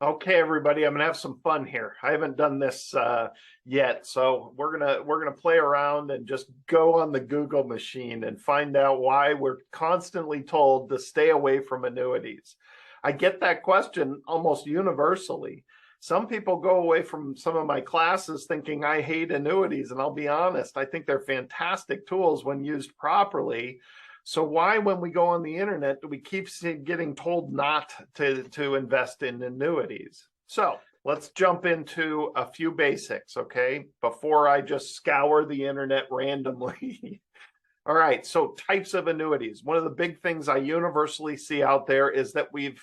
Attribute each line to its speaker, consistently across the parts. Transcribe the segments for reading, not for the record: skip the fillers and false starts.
Speaker 1: Okay, everybody, I'm gonna have some fun here. I haven't done this yet, so we're gonna play around and just go on the Google machine and find out why we're constantly told to stay away from annuities. I get that question almost universally. Some people go away from some of my classes thinking I hate annuities, and I'll be honest, I think they're fantastic tools when used properly. So why, when we go on the internet, do we keep getting told not to invest in annuities? So let's jump into a few basics, okay? Before I just scour the internet randomly. All right, so types of annuities. One of the big things I universally see out there is that we've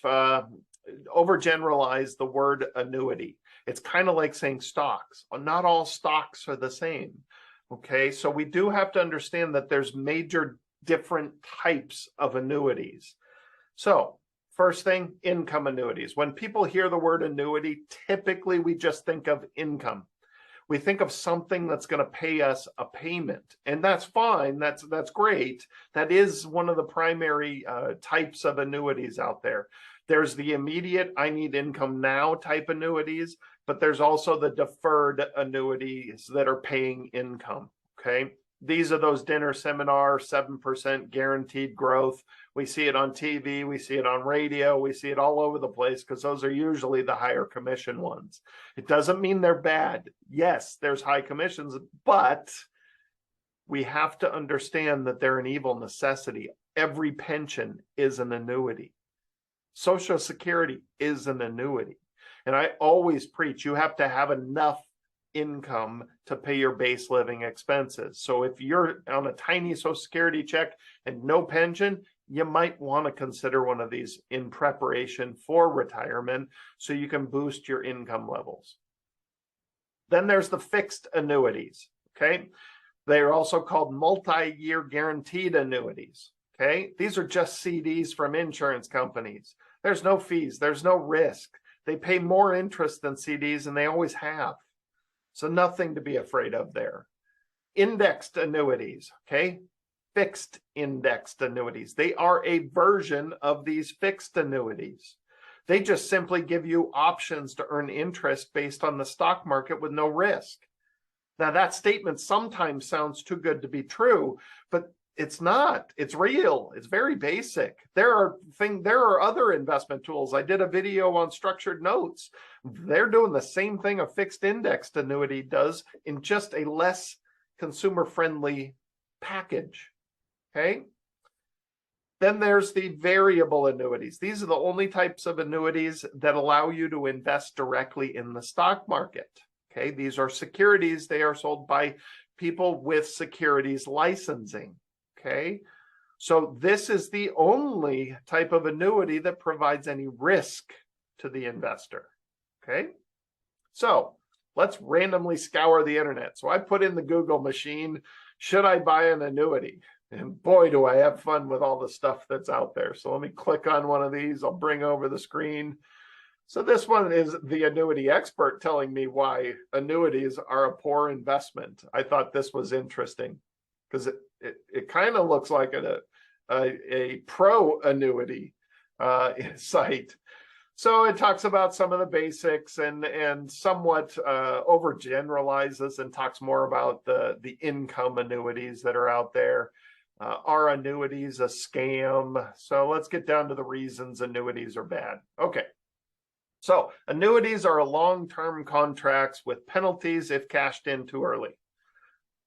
Speaker 1: overgeneralized the word annuity. It's kind of like saying stocks. Not all stocks are the same. Okay, so we do have to understand that there's major different types of annuities. So first thing, income annuities. When people hear the word annuity, typically we just think of income. We think of something that's going to pay us a payment, and that's fine. That's great. That is one of the primary types of annuities out there. There's the immediate, I need income now type annuities, but there's also the deferred annuities that are paying income. Okay. These are those dinner seminar 7% guaranteed growth. We see it on TV, we see it on radio, we see it all over the place because those are usually the higher commission ones. It doesn't mean they're bad. Yes, there's high commissions, but we have to understand that they're an evil necessity. Every pension is an annuity. Social Security is an annuity. And I always preach you have to have enough income to pay your base living expenses. So if you're on a tiny Social Security check and no pension, you might want to consider one of these in preparation for retirement so you can boost your income levels. Then there's the fixed annuities. Okay. They are also called multi-year guaranteed annuities. Okay. These are just CDs from insurance companies. There's no fees. There's no risk. They pay more interest than CDs, and they always have. So nothing to be afraid of there. Indexed annuities, okay? Fixed indexed annuities. They are a version of these fixed annuities. They just simply give you options to earn interest based on the stock market with no risk. Now, that statement sometimes sounds too good to be true, but it's not. It's real. It's very basic. There are other investment tools. I did a video on structured notes. They're doing the same thing a fixed indexed annuity does in just a less consumer-friendly package. Okay? Then there's the variable annuities. These are the only types of annuities that allow you to invest directly in the stock market. Okay? These are securities. They are sold by people with securities licensing. Okay, so this is the only type of annuity that provides any risk to the investor. Okay, so let's randomly scour the internet. So I put in the Google machine, should I buy an annuity? And boy, do I have fun with all the stuff that's out there. So let me click on one of these. I'll bring over the screen. So this one is the annuity expert telling me why annuities are a poor investment. I thought this was interesting because it kind of looks like a pro annuity site. So it talks about some of the basics and somewhat overgeneralizes and talks more about the income annuities that are out there. Are annuities a scam? So let's get down to the reasons annuities are bad. Okay. So annuities are long-term contracts with penalties if cashed in too early.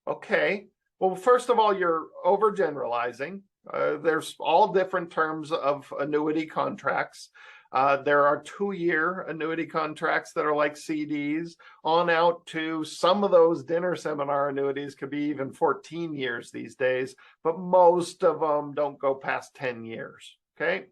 Speaker 1: Okay. Well, first of all, you're overgeneralizing. There's all different terms of annuity contracts. There are 2-year annuity contracts that are like CDs on out to some of those dinner seminar annuities could be even 14 years these days, but most of them don't go past 10 years. Okay.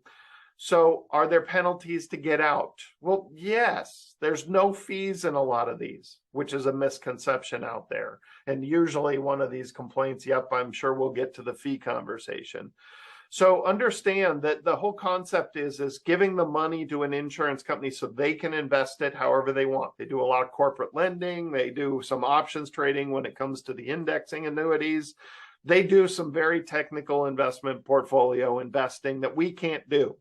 Speaker 1: So are there penalties to get out? Well, yes, there's no fees in a lot of these, which is a misconception out there. And usually one of these complaints, yep, I'm sure we'll get to the fee conversation. So understand that the whole concept is giving the money to an insurance company so they can invest it however they want. They do a lot of corporate lending. They do some options trading when it comes to the indexing annuities. They do some very technical investment portfolio investing that we can't do.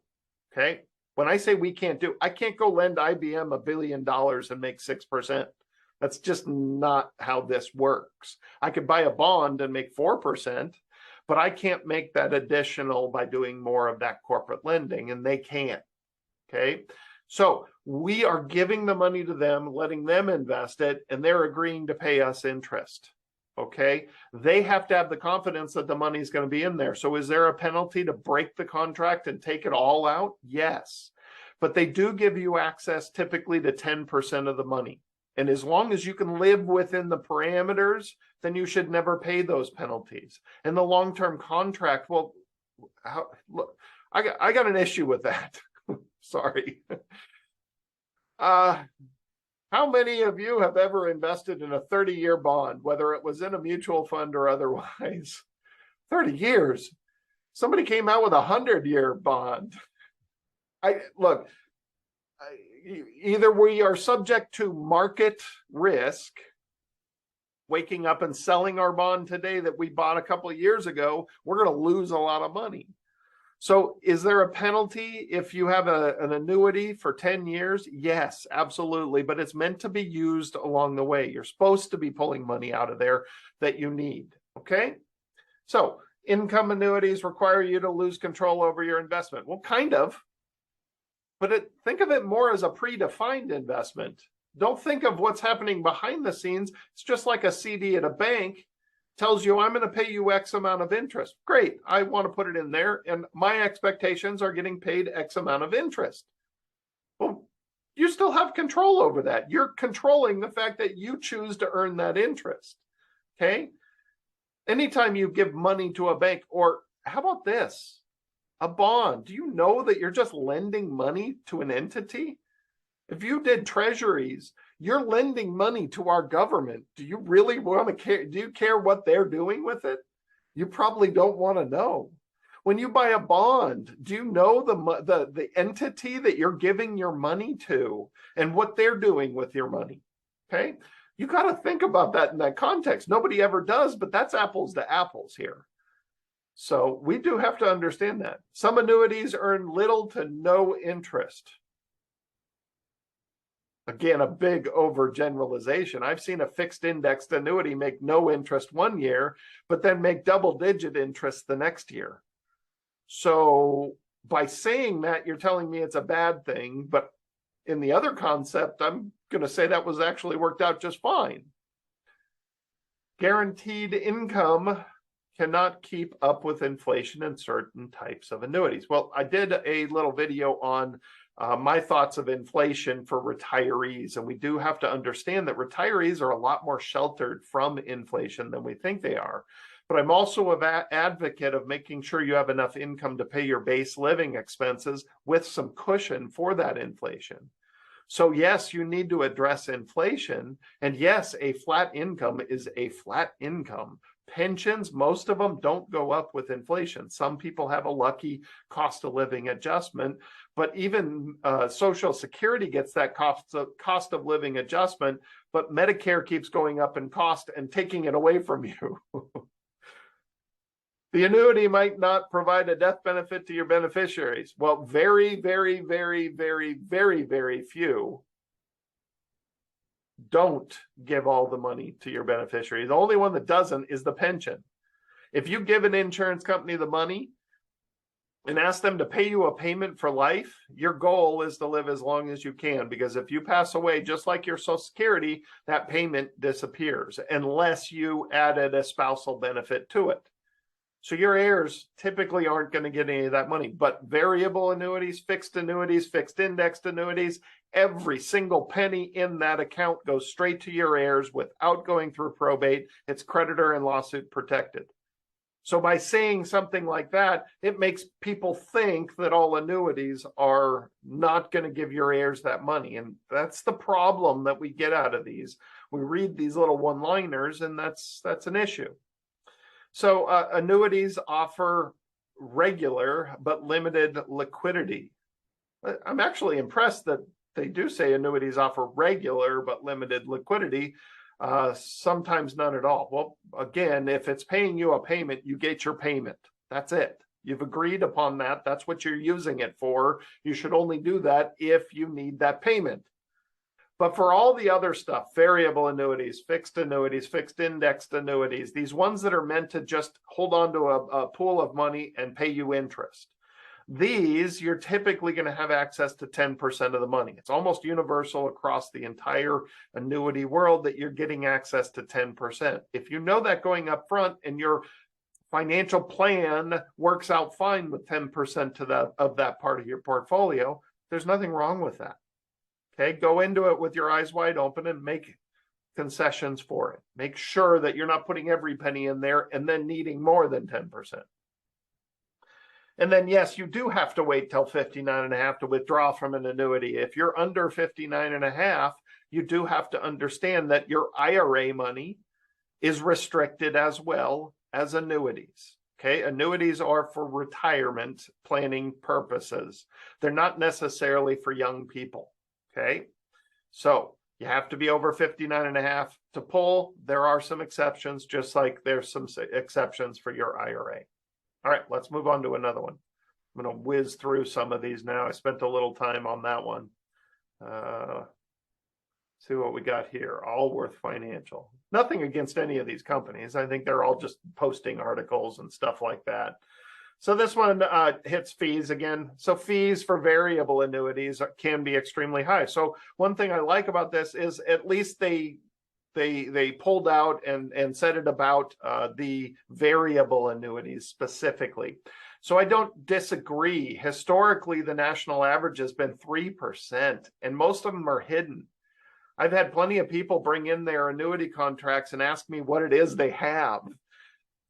Speaker 1: Okay, When I say we can't do, I can't go lend IBM $1 billion and make 6%. That's just not how this works. I could buy a bond and make 4%, but I can't make that additional by doing more of that corporate lending, and they can't. Okay. So we are giving the money to them, letting them invest it, and they're agreeing to pay us interest. Okay. They have to have the confidence that the money is going to be in there. So is there a penalty to break the contract and take it all out? Yes. But they do give you access typically to 10% of the money. And as long as you can live within the parameters, then you should never pay those penalties. And the long-term contract, well, look, I got an issue with that. Sorry. How many of you have ever invested in a 30-year bond, whether it was in a mutual fund or otherwise? 30 years. Somebody came out with a 100-year bond. Look, either we are subject to market risk, waking up and selling our bond today that we bought a couple of years ago, we're going to lose a lot of money. So is there a penalty if you have an annuity for 10 years? Yes, absolutely. But it's meant to be used along the way. You're supposed to be pulling money out of there that you need. Okay. So income annuities require you to lose control over your investment. Well, kind of. But think of it more as a predefined investment. Don't think of what's happening behind the scenes. It's just like a CD at a bank. Tells you I'm going to pay you X amount of interest. Great. I want to put it in there. And my expectations are getting paid X amount of interest. Well, you still have control over that. You're controlling the fact that you choose to earn that interest. Okay. Anytime you give money to a bank, or how about this? A bond. Do you know that you're just lending money to an entity? If you did treasuries, you're lending money to our government. Do you really want to care? Do you care what they're doing with it? You probably don't want to know. When you buy a bond, do you know the entity that you're giving your money to and what they're doing with your money? Okay. You got to think about that in that context. Nobody ever does, but that's apples to apples here. So we do have to understand that. Some annuities earn little to no interest. Again, a big overgeneralization. I've seen a fixed indexed annuity make no interest one year, but then make double-digit interest the next year. So by saying that, you're telling me it's a bad thing, but in the other concept, I'm going to say that was actually worked out just fine. Guaranteed income cannot keep up with inflation in certain types of annuities. Well, I did a little video on my thoughts of inflation for retirees. And we do have to understand that retirees are a lot more sheltered from inflation than we think they are. But I'm also an advocate of making sure you have enough income to pay your base living expenses with some cushion for that inflation. So yes, you need to address inflation. And yes, a flat income is a flat income. Pensions, most of them don't go up with inflation. Some people have a lucky cost of living adjustment, but even Social Security gets that cost of living adjustment, but Medicare keeps going up in cost and taking it away from you. The annuity might not provide a death benefit to your beneficiaries. Well, very, very, very, very, very, very few don't give all the money to your beneficiary. The only one that doesn't is the pension. If you give an insurance company the money and ask them to pay you a payment for life, your goal is to live as long as you can, because if you pass away, just like your Social Security, that payment disappears unless you added a spousal benefit to it. So your heirs typically aren't going to get any of that money, but variable annuities, fixed indexed annuities, every single penny in that account goes straight to your heirs without going through probate. It's creditor and lawsuit protected. So by saying something like that, it makes people think that all annuities are not going to give your heirs that money. And that's the problem that we get out of these. We read these little one-liners, and that's an issue. So annuities offer regular but limited liquidity. I'm actually impressed that they do say annuities offer regular but limited liquidity, sometimes none at all. Well, again, if it's paying you a payment, you get your payment. That's it. You've agreed upon that. That's what you're using it for. You should only do that if you need that payment. But for all the other stuff, variable annuities, fixed indexed annuities, these ones that are meant to just hold on to a pool of money and pay you interest, these you're typically going to have access to 10% of the money. It's almost universal across the entire annuity world that you're getting access to 10%. If you know that going up front and your financial plan works out fine with 10% of that part of your portfolio, there's nothing wrong with that. Okay, go into it with your eyes wide open and make concessions for it. Make sure that you're not putting every penny in there and then needing more than 10%. And then, yes, you do have to wait till 59.5 to withdraw from an annuity. If you're under 59.5, you do have to understand that your IRA money is restricted as well as annuities. Okay, annuities are for retirement planning purposes. They're not necessarily for young people. Okay, so you have to be over 59.5 to pull. There are some exceptions, just like there's some exceptions for your IRA. All right, let's move on to another one. I'm going to whiz through some of these now. I spent a little time on that one. See what we got here. Allworth Financial. Nothing against any of these companies. I think they're all just posting articles and stuff like that. So this one hits fees again. So fees for variable annuities can be extremely high. So one thing I like about this is at least they pulled out and said it about the variable annuities specifically. So I don't disagree. Historically, the national average has been 3%, and most of them are hidden. I've had plenty of people bring in their annuity contracts and ask me what it is they have.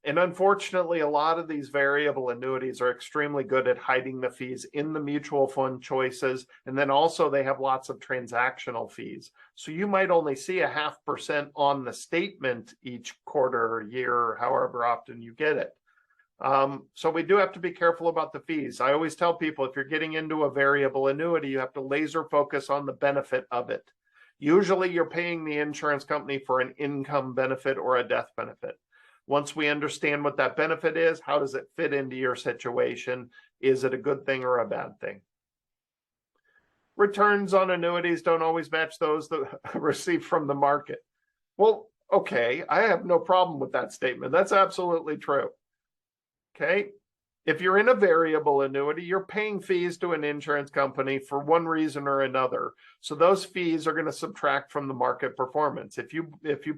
Speaker 1: And unfortunately, a lot of these variable annuities are extremely good at hiding the fees in the mutual fund choices. And then also they have lots of transactional fees. So you might only see 0.5% on the statement each quarter or year, or however often you get it. So we do have to be careful about the fees. I always tell people, if you're getting into a variable annuity, you have to laser focus on the benefit of it. Usually you're paying the insurance company for an income benefit or a death benefit. Once we understand what that benefit is, how does it fit into your situation? Is it a good thing or a bad thing? Returns on annuities don't always match those that received from the market. Well, okay, I have no problem with that statement. That's absolutely true. Okay, if you're in a variable annuity, you're paying fees to an insurance company for one reason or another. So those fees are going to subtract from the market performance. If you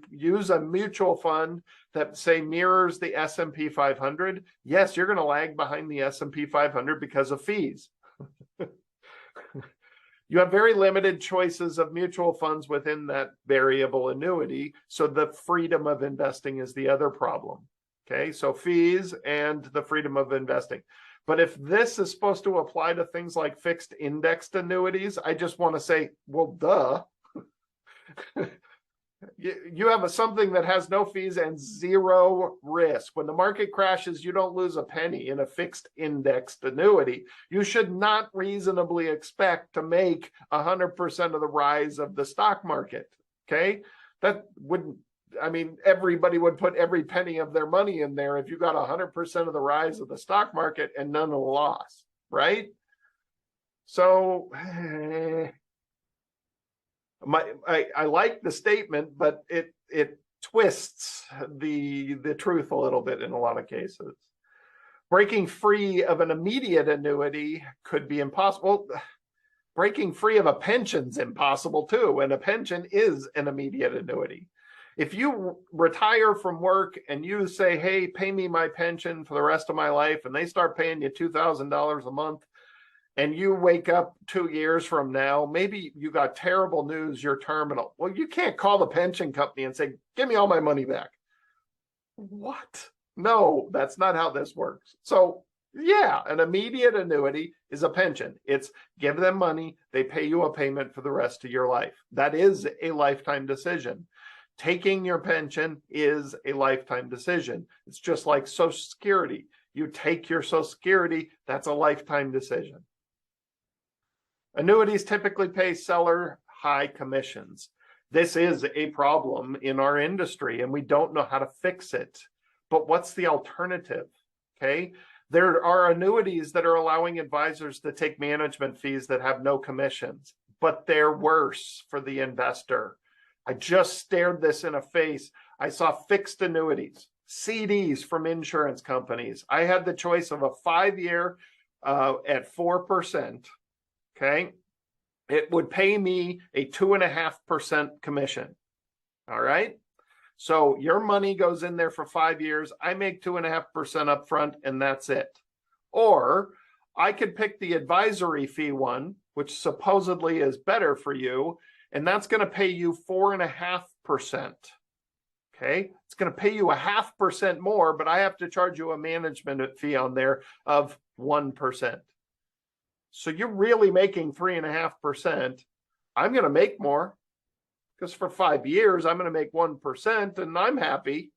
Speaker 1: use a mutual fund that, say, mirrors the S&P 500, yes, you're going to lag behind the S&P 500 because of fees. You have very limited choices of mutual funds within that variable annuity. So the freedom of investing is the other problem. Okay, so fees and the freedom of investing. But if this is supposed to apply to things like fixed indexed annuities, I just want to say, well, duh. You have something that has no fees and zero risk. When the market crashes, you don't lose a penny in a fixed indexed annuity. You should not reasonably expect to make 100% of the rise of the stock market. Okay, that wouldn't. I mean, everybody would put every penny of their money in there if you got 100% of the rise of the stock market and none of the loss, right? So I like the statement, but it twists the truth a little bit in a lot of cases. Breaking free of an immediate annuity could be impossible. Breaking free of a pension's impossible too, and a pension is an immediate annuity. If you retire from work and you say, hey, pay me my pension for the rest of my life, and they start paying you $2,000 a month, and you wake up 2 years from now, maybe you got terrible news, you're terminal. Well, you can't call the pension company and say, give me all my money back. What? No, that's not how this works. So yeah, an immediate annuity is a pension. It's give them money, they pay you a payment for the rest of your life. That is a lifetime decision. Taking your pension is a lifetime decision. It's just like Social Security. You take your Social Security, that's a lifetime decision. Annuities typically pay seller high commissions. This is a problem in our industry, and we don't know how to fix it. But what's the alternative? Okay, There are annuities that are allowing advisors to take management fees that have no commissions, but they're worse for the investor. I just stared this in the face. I saw fixed annuities, CDs from insurance companies. I had the choice of a 5-year at 4%. Okay. It would pay me a 2.5% commission. All right. So your money goes in there for 5 years. I make 2.5% up front, and that's it. Or I could pick the advisory fee one, which supposedly is better for you, and that's going to pay you 4.5%. Okay. It's going to pay you 0.5% more, but I have to charge you a management fee on there of 1%. So you're really making 3.5%. I'm going to make more because for 5 years, I'm going to make 1% and I'm happy.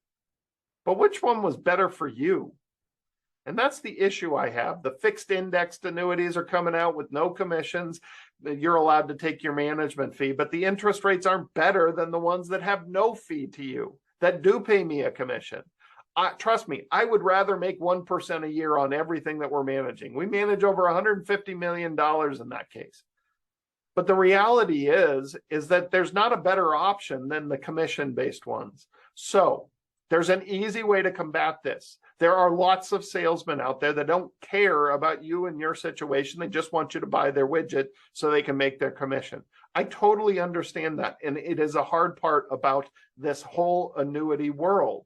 Speaker 1: But which one was better for you? And that's the issue I have. The fixed indexed annuities are coming out with no commissions. You're allowed to take your management fee, but the interest rates aren't better than the ones that have no fee to you, that do pay me a commission. Trust me, I would rather make 1% a year on everything that we're managing. We manage over $150 million in that case. But the reality is that there's not a better option than the commission-based ones. So there's an easy way to combat this. There are lots of salesmen out there that don't care about you and your situation. They just want you to buy their widget so they can make their commission. I totally understand that. And it is a hard part about this whole annuity world.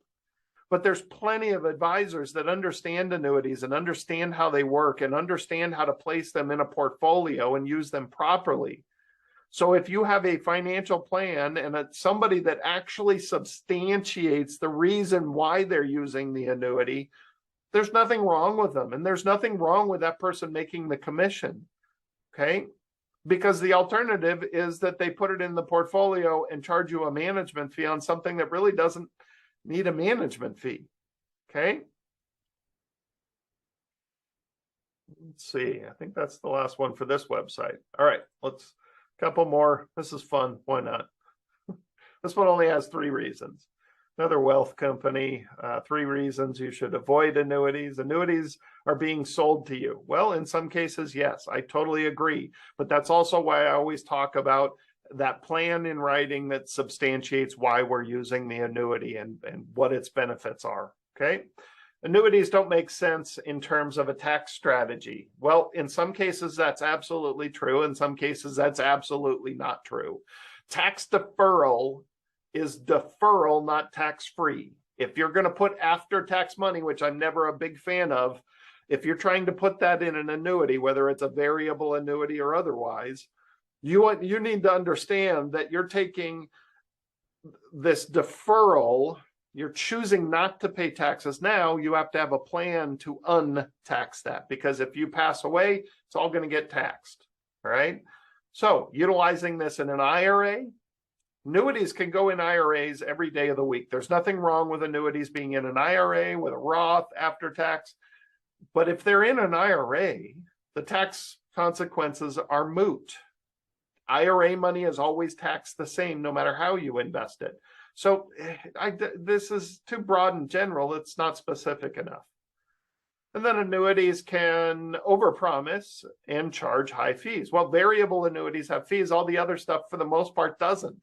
Speaker 1: But there's plenty of advisors that understand annuities and understand how they work and understand how to place them in a portfolio and use them properly. So if you have a financial plan and somebody that actually substantiates the reason why they're using the annuity, there's nothing wrong with them. And there's nothing wrong with that person making the commission. Okay? Because the alternative is that they put it in the portfolio and charge you a management fee on something that really doesn't need a management fee. Okay. Let's see. I think that's the last one for this website. All right. Let's couple more. This is fun. Why not? This one only has 3 reasons. Another wealth company, 3 reasons you should avoid annuities. Annuities are being sold to you. Well, in some cases, yes, I totally agree. But that's also why I always talk about that plan in writing that substantiates why we're using the annuity and what its benefits are. Okay. Annuities don't make sense in terms of a tax strategy. Well, in some cases, that's absolutely true. In some cases, that's absolutely not true. Tax deferral is deferral, not tax-free. If you're going to put after-tax money, which I'm never a big fan of, if you're trying to put that in an annuity, whether it's a variable annuity or otherwise, you need to understand that you're taking this deferral, you're choosing not to pay taxes now, you have to have a plan to untax that, because if you pass away, it's all going to get taxed. All right. So utilizing this in an IRA, annuities can go in IRAs every day of the week. There's nothing wrong with annuities being in an IRA with a Roth after tax. But if they're in an IRA, the tax consequences are moot. IRA money is always taxed the same, no matter how you invest it. So this is too broad and general. It's not specific enough. And then annuities can overpromise and charge high fees. Well, variable annuities have fees. All the other stuff, for the most part, doesn't.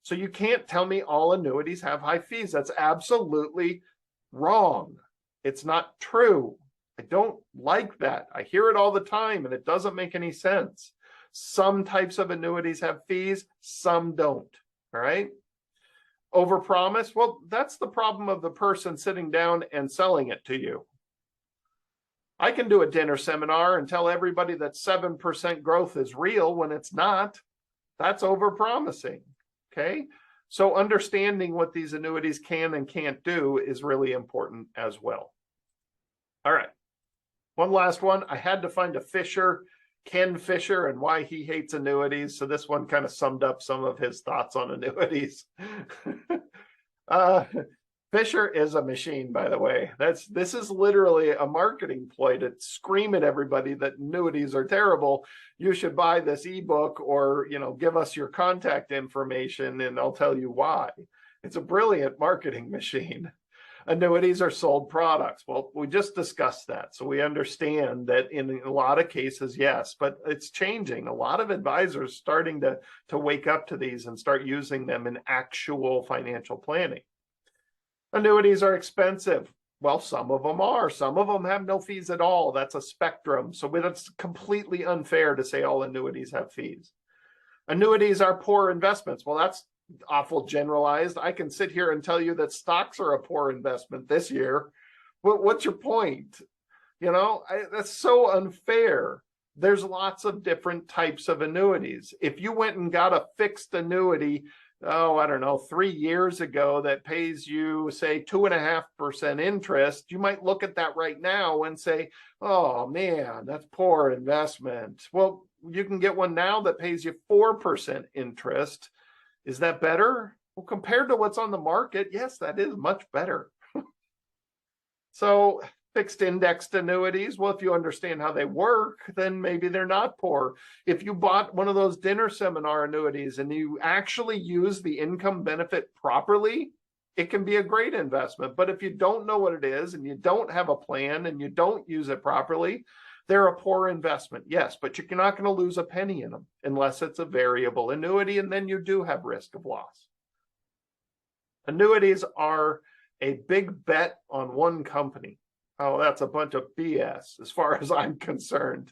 Speaker 1: So you can't tell me all annuities have high fees. That's absolutely wrong. It's not true. I don't like that. I hear it all the time, and it doesn't make any sense. Some types of annuities have fees, some don't. All right. Overpromise. Well, that's the problem of the person sitting down and selling it to you. I can do a dinner seminar and tell everybody that 7% growth is real when it's not. That's overpromising. Okay. So understanding what these annuities can and can't do is really important as well. All right. One last one. I had to find a Fisher, Ken Fisher, and why he hates annuities. So this one kind of summed up some of his thoughts on annuities. Fisher is a machine, by the way. This is literally a marketing ploy to scream at everybody that annuities are terrible. You should buy this ebook, or give us your contact information and I'll tell you why. It's a brilliant marketing machine. Annuities are sold products. Well, we just discussed that. So we understand that in a lot of cases, yes, but it's changing. A lot of advisors starting to wake up to these and start using them in actual financial planning. Annuities are expensive. Well, some of them are. Some of them have no fees at all. That's a spectrum. So it's completely unfair to say all annuities have fees. Annuities are poor investments. Well, that's awful generalized. I can sit here and tell you that stocks are a poor investment this year. What's your point? You know, that's so unfair. There's lots of different types of annuities. If you went and got a fixed annuity, I don't know, 3 years ago that pays you, say, 2.5% interest, you might look at that right now and say, oh man, that's poor investment. Well, you can get one now that pays you 4% interest. Is that better? Well, compared to what's on the market, yes, that is much better. So fixed indexed annuities, well, if you understand how they work, then maybe they're not poor. If you bought one of those dinner seminar annuities and you actually use the income benefit properly, it can be a great investment. But if you don't know what it is and you don't have a plan and you don't use it properly, they're a poor investment. Yes, but you're not going to lose a penny in them unless it's a variable annuity, and then you do have risk of loss. Annuities are a big bet on one company. Oh, that's a bunch of BS as far as I'm concerned.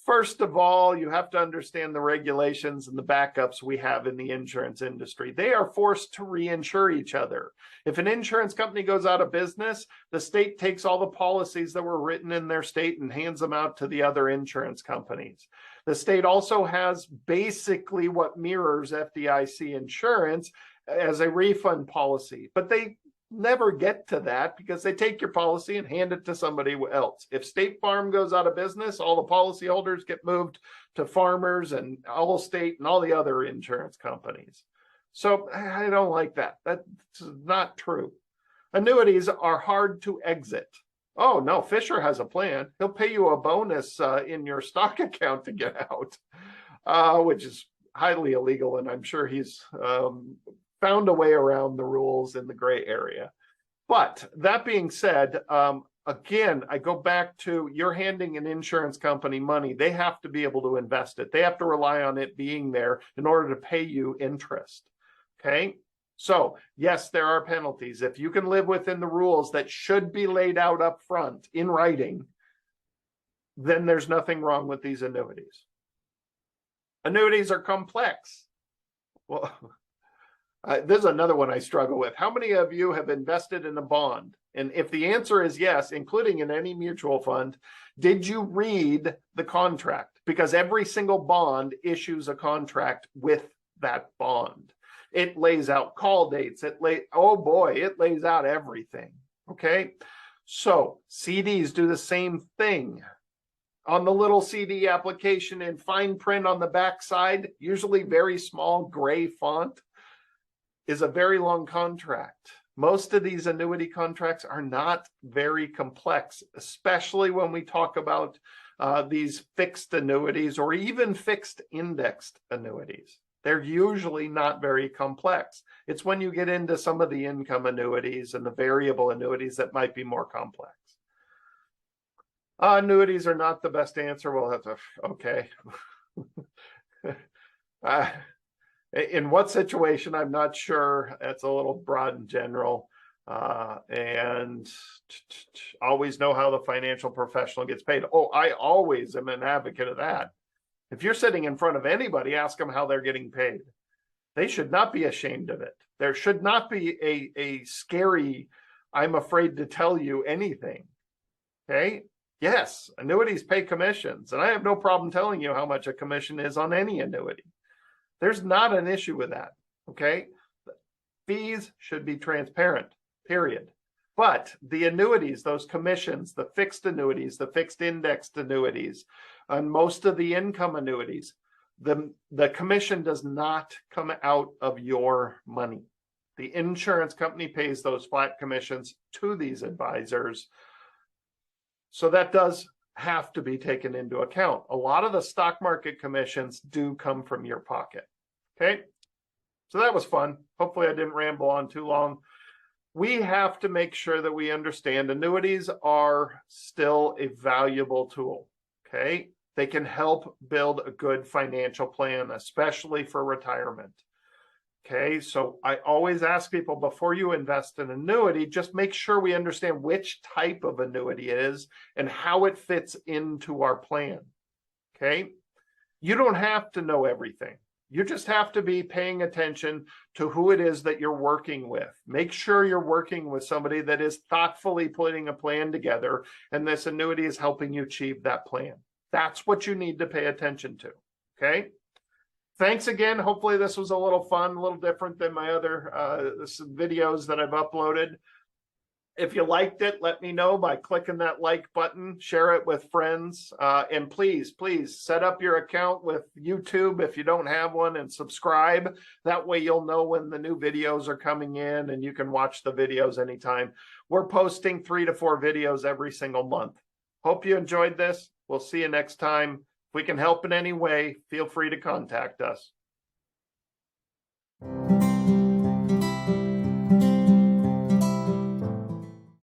Speaker 1: First of all, you have to understand the regulations and the backups we have in the insurance industry. They are forced to reinsure each other. If an insurance company goes out of business, the state takes all the policies that were written in their state and hands them out to the other insurance companies. The state also has basically what mirrors FDIC insurance as a refund policy, but they never get to that because they take your policy and hand it to somebody else. If State Farm goes out of business, all the policyholders get moved to Farmers and Allstate and all the other insurance companies. So I don't like that. That's not true. Annuities are hard to exit. Oh, no, Fisher has a plan. He'll pay you a bonus in your stock account to get out, which is highly illegal, and I'm sure he's found a way around the rules in the gray area. But that being said, again, I go back to you're handing an insurance company money. They have to be able to invest it. They have to rely on it being there in order to pay you interest. Okay. So yes, there are penalties. If you can live within the rules that should be laid out up front in writing, then there's nothing wrong with these annuities. Annuities are complex. Well, this is another one I struggle with. How many of you have invested in a bond? And if the answer is yes, including in any mutual fund, did you read the contract? Because every single bond issues a contract with that bond. It lays out call dates. It lays out everything. Okay. So CDs do the same thing. On the little CD application in fine print on the back side, usually very small gray font, is a very long contract. Most of these annuity contracts are not very complex, especially when we talk about these fixed annuities or even fixed indexed annuities. They're usually not very complex. It's when you get into some of the income annuities and the variable annuities that might be more complex. Annuities are not the best answer. Well, that's okay. In what situation, I'm not sure. That's a little broad and general. And always know how the financial professional gets paid. Oh, I always am an advocate of that. If you're sitting in front of anybody, ask them how they're getting paid. They should not be ashamed of it. There should not be a scary, I'm afraid to tell you anything. Okay? Yes, annuities pay commissions, and I have no problem telling you how much a commission is on any annuity. There's not an issue with that, okay? Fees should be transparent, period. But the annuities, those commissions, the fixed annuities, the fixed indexed annuities, and most of the income annuities, the commission does not come out of your money. The insurance company pays those flat commissions to these advisors. So that does have to be taken into account. A lot of the stock market commissions do come from your pocket. Okay, so that was fun. Hopefully I didn't ramble on too long. we have to make sure that we understand annuities are still a valuable tool. Okay. They can help build a good financial plan, especially for retirement. Okay, so I always ask people before you invest in an annuity, just make sure we understand which type of annuity it is and how it fits into our plan. Okay, you don't have to know everything. You just have to be paying attention to who it is that you're working with. Make sure you're working with somebody that is thoughtfully putting a plan together, and this annuity is helping you achieve that plan. That's what you need to pay attention to. Okay. Thanks again. Hopefully this was a little fun, a little different than my other videos that I've uploaded. If you liked it, let me know by clicking that like button, share it with friends, and please set up your account with YouTube if you don't have one, and subscribe. That way you'll know when the new videos are coming in and you can watch the videos anytime. We're posting 3 to 4 videos every single month. Hope you enjoyed this. We'll see you next time. If we can help in any way, feel free to contact us.